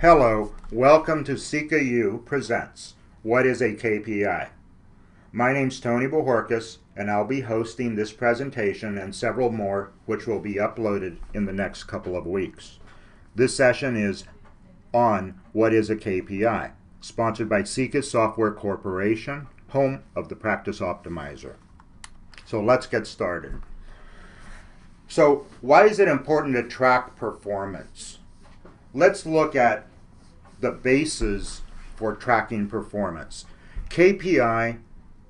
Hello, welcome to Sikka U Presents What is a KPI? My name's Tony Bohorkis, and I'll be hosting this presentation and several more which will be uploaded in the next couple of weeks. This session is on What is a KPI, sponsored by Sikka Software Corporation, home of the Practice Optimizer. So let's get started. So why is it important to track performance? Let's look at the basis for tracking performance. KPI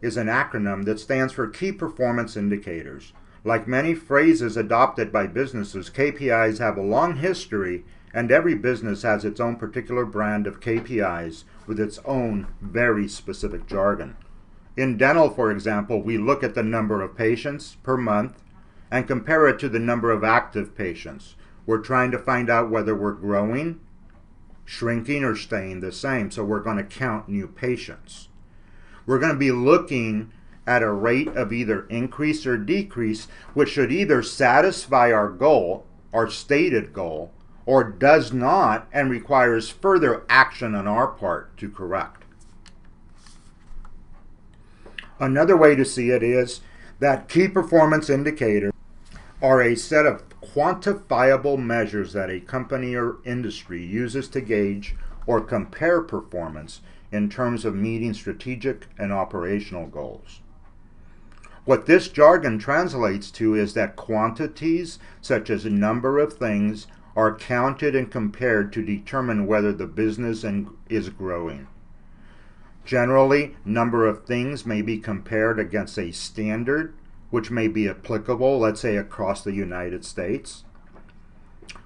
is an acronym that stands for Key Performance Indicators. Like many phrases adopted by businesses, KPIs have a long history, and every business has its own particular brand of KPIs with its own very specific jargon. In dental, for example, we look at the number of patients per month and compare it to the number of active patients. We're trying to find out whether we're growing, shrinking, or staying the same, so we're going to count new patients. We're going to be looking at a rate of either increase or decrease, which should either satisfy our goal, our stated goal, or does not and requires further action on our part to correct. Another way to see it is that key performance indicators are a set of quantifiable measures that a company or industry uses to gauge or compare performance in terms of meeting strategic and operational goals. What this jargon translates to is that quantities, such as a number of things, are counted and compared to determine whether the business is growing. Generally, number of things may be compared against a standard which may be applicable, let's say, across the United States.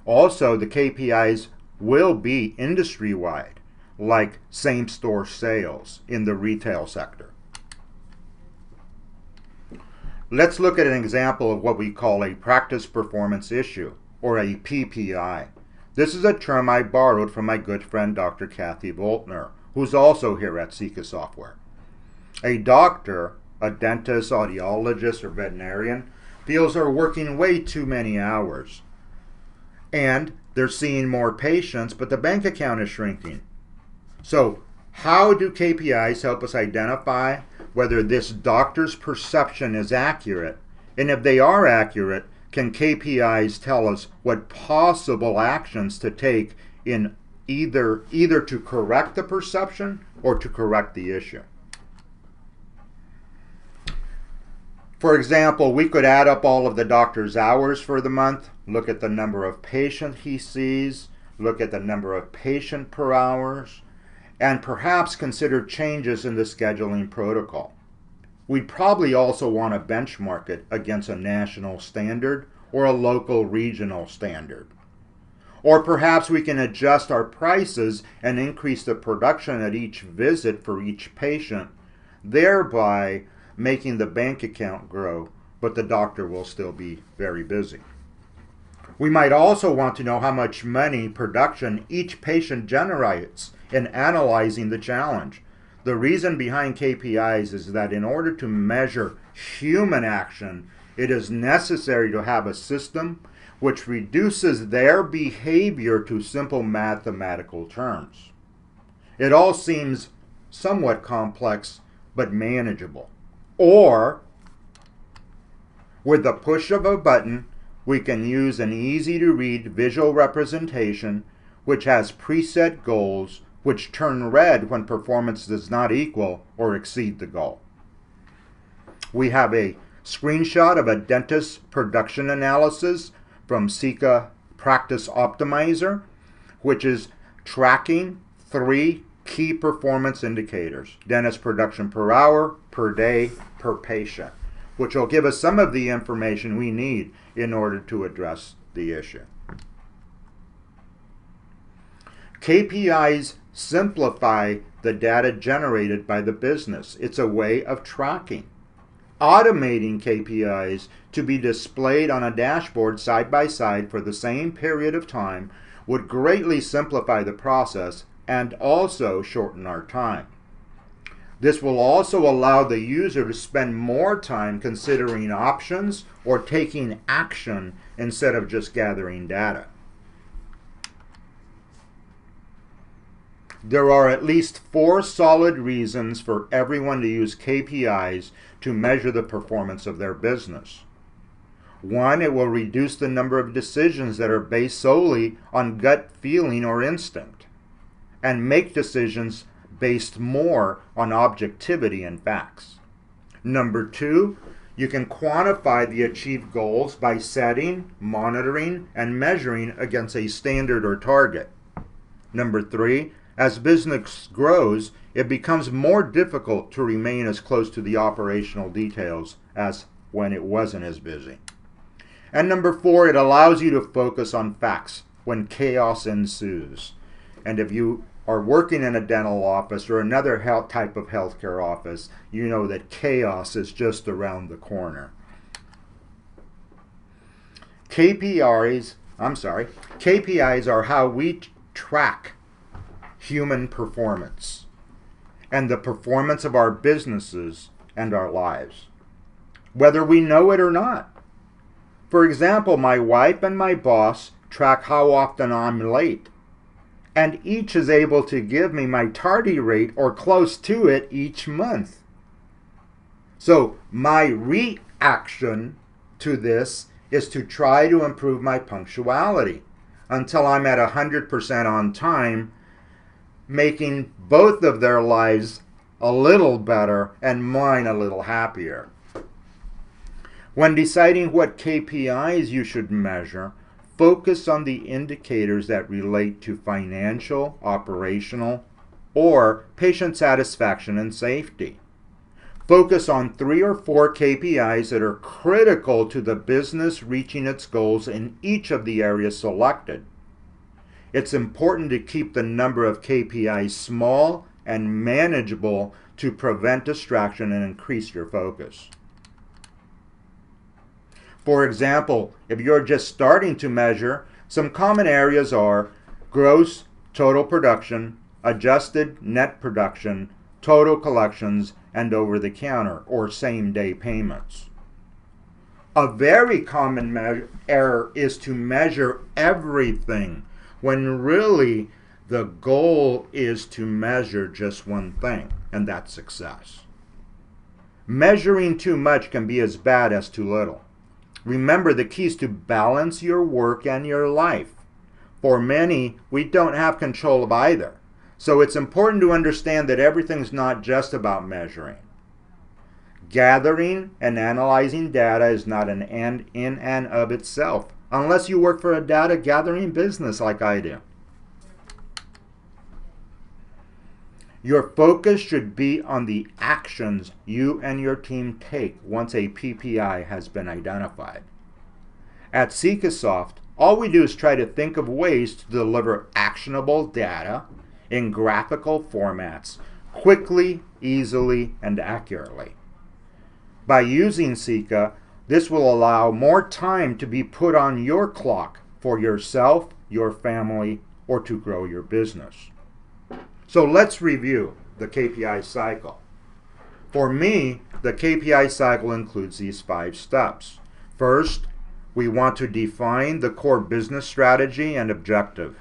Also, the KPIs will be industry-wide, like same-store sales in the retail sector. Let's look at an example of what we call a practice performance issue, or a PPI. This is a term I borrowed from my good friend Dr. Kathy Voltner, who's also here at Sikka Software. A doctor, a dentist, audiologist, or veterinarian, feels they're working way too many hours. And they're seeing more patients, but the bank account is shrinking. So how do KPIs help us identify whether this doctor's perception is accurate? And if they are accurate, can KPIs tell us what possible actions to take in either to correct the perception or to correct the issue? For example, we could add up all of the doctor's hours for the month, look at the number of patients he sees, look at the number of patient per hours, and perhaps consider changes in the scheduling protocol. We'd probably also want to benchmark it against a national standard or a local regional standard. Or perhaps we can adjust our prices and increase the production at each visit for each patient, thereby making the bank account grow, but the doctor will still be very busy. We might also want to know how much money production each patient generates in analyzing the challenge. The reason behind KPIs is that in order to measure human action, it is necessary to have a system which reduces their behavior to simple mathematical terms. It all seems somewhat complex but manageable. Or, with the push of a button, we can use an easy-to-read visual representation which has preset goals which turn red when performance does not equal or exceed the goal. We have a screenshot of a dentist's production analysis from Sikka Practice Optimizer, which is tracking 3 key performance indicators: dentist production per hour, per day, per patient, which will give us some of the information we need in order to address the issue. KPIs simplify the data generated by the business. It's a way of tracking. Automating KPIs to be displayed on a dashboard side by side for the same period of time would greatly simplify the process and also shorten our time. This will also allow the user to spend more time considering options or taking action instead of just gathering data. There are at least 4 solid reasons for everyone to use KPIs to measure the performance of their business. 1, it will reduce the number of decisions that are based solely on gut feeling or instinct, and make decisions based more on objectivity and facts. Number 2, you can quantify the achieved goals by setting, monitoring, and measuring against a standard or target. Number 3, as business grows, it becomes more difficult to remain as close to the operational details as when it wasn't as busy. And number 4, it allows you to focus on facts when chaos ensues. And if you are working in a dental office or another type of healthcare office, you know that chaos is just around the corner. KPIs are how we track human performance and the performance of our businesses and our lives, whether we know it or not. For example, my wife and my boss track how often I'm late, and each is able to give me my tardy rate or close to it each month. So my reaction to this is to try to improve my punctuality until I'm at 100% on time, making both of their lives a little better and mine a little happier. When deciding what KPIs you should measure, focus on the indicators that relate to financial, operational, or patient satisfaction and safety. Focus on 3 or 4 KPIs that are critical to the business reaching its goals in each of the areas selected. It's important to keep the number of KPIs small and manageable to prevent distraction and increase your focus. For example, if you're just starting to measure, some common areas are gross total production, adjusted net production, total collections, and over-the-counter or same-day payments. A very common error is to measure everything when really the goal is to measure just one thing, and that's success. Measuring too much can be as bad as too little. Remember, the key is to balance your work and your life. For many, we don't have control of either. So it's important to understand that everything's not just about measuring. Gathering and analyzing data is not an end in and of itself, unless you work for a data gathering business like I do. Your focus should be on the actions you and your team take once a PPI has been identified. At Sikka, all we do is try to think of ways to deliver actionable data in graphical formats quickly, easily, and accurately. By using Sikka, this will allow more time to be put on your clock for yourself, your family, or to grow your business. So let's review the KPI cycle. For me, the KPI cycle includes these 5 steps. First, we want to define the core business strategy and objective.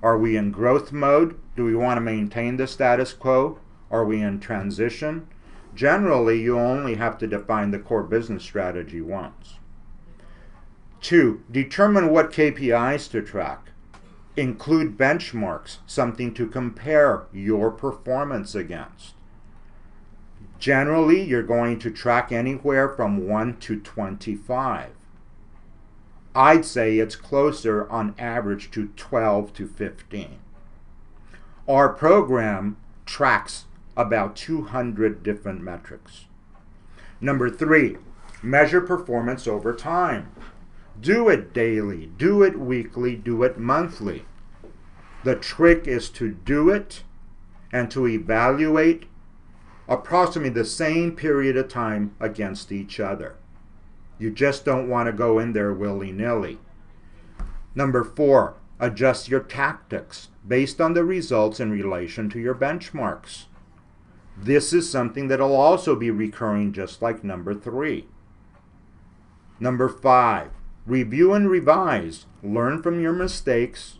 Are we in growth mode? Do we want to maintain the status quo? Are we in transition? Generally, you only have to define the core business strategy once. 2, determine what KPIs to track. Include benchmarks, something to compare your performance against. Generally, you're going to track anywhere from 1 to 25. I'd say it's closer on average to 12 to 15. Our program tracks about 200 different metrics. Number 3, measure performance over time. Do it daily, do it weekly, do it monthly. The trick is to do it and to evaluate approximately the same period of time against each other. You just don't want to go in there willy-nilly. Number 4, adjust your tactics based on the results in relation to your benchmarks. This is something that will also be recurring just like number 3. Number 5, review and revise, learn from your mistakes,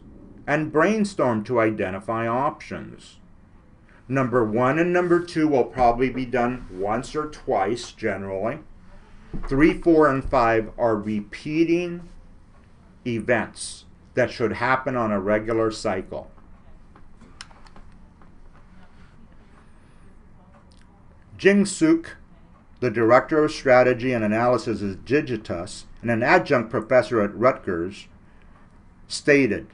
and brainstorm to identify options. Number 1 and number 2 will probably be done once or twice generally. 3, 4, and 5 are repeating events that should happen on a regular cycle. Jing Suk, the Director of Strategy and Analysis at Digitus and an adjunct professor at Rutgers, stated,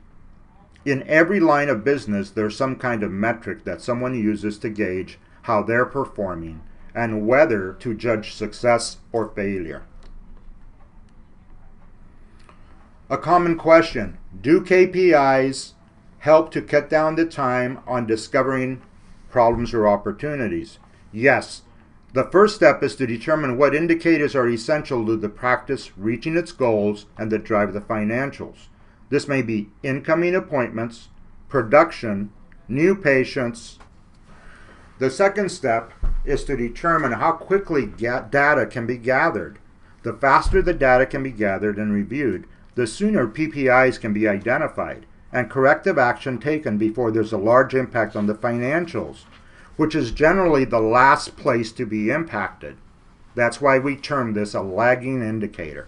"In every line of business, there's some kind of metric that someone uses to gauge how they're performing and whether to judge success or failure." A common question: do KPIs help to cut down the time on discovering problems or opportunities? Yes. The first step is to determine what indicators are essential to the practice reaching its goals and that drive the financials. This may be incoming appointments, production, new patients. The second step is to determine how quickly data can be gathered. The faster the data can be gathered and reviewed, the sooner PPIs can be identified and corrective action taken before there's a large impact on the financials, which is generally the last place to be impacted. That's why we term this a lagging indicator.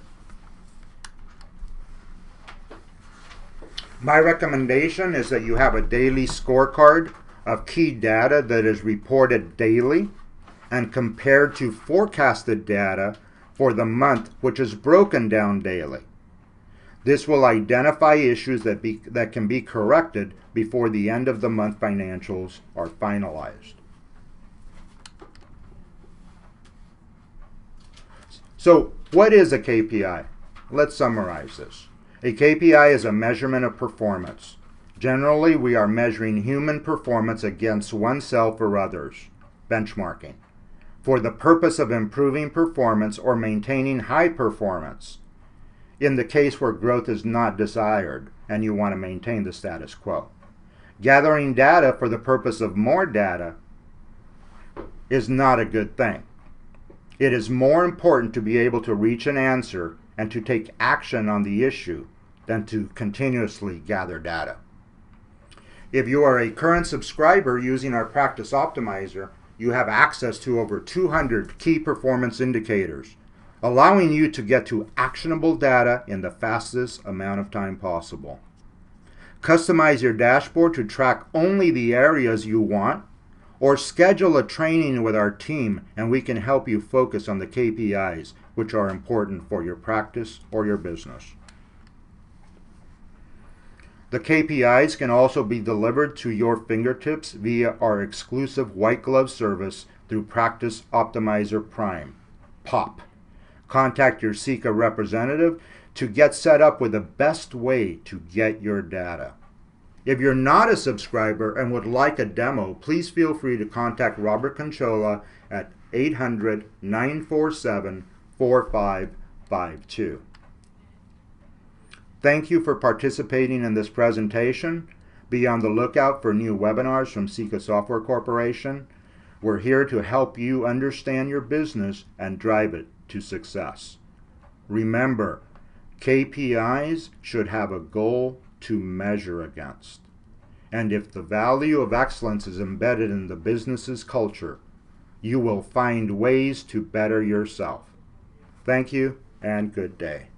My recommendation is that you have a daily scorecard of key data that is reported daily and compared to forecasted data for the month, which is broken down daily. This will identify issues that can be corrected before the end of the month financials are finalized. So, what is a KPI? Let's summarize this. A KPI is a measurement of performance. Generally, we are measuring human performance against oneself or others, benchmarking, for the purpose of improving performance or maintaining high performance in the case where growth is not desired and you want to maintain the status quo. Gathering data for the purpose of more data is not a good thing. It is more important to be able to reach an answer and to take action on the issue than to continuously gather data. If you are a current subscriber using our Practice Optimizer, you have access to over 200 key performance indicators, allowing you to get to actionable data in the fastest amount of time possible. Customize your dashboard to track only the areas you want, or schedule a training with our team and we can help you focus on the KPIs which are important for your practice or your business. The KPIs can also be delivered to your fingertips via our exclusive white glove service through Practice Optimizer Prime, POP. Contact your Sikka representative to get set up with the best way to get your data. If you're not a subscriber and would like a demo, please feel free to contact Robert Conchola at 800-947-4552. Thank you for participating in this presentation. Be on the lookout for new webinars from Sikka Software Corporation. We're here to help you understand your business and drive it to success. Remember, KPIs should have a goal to measure against. And if the value of excellence is embedded in the business's culture, you will find ways to better yourself. Thank you and good day.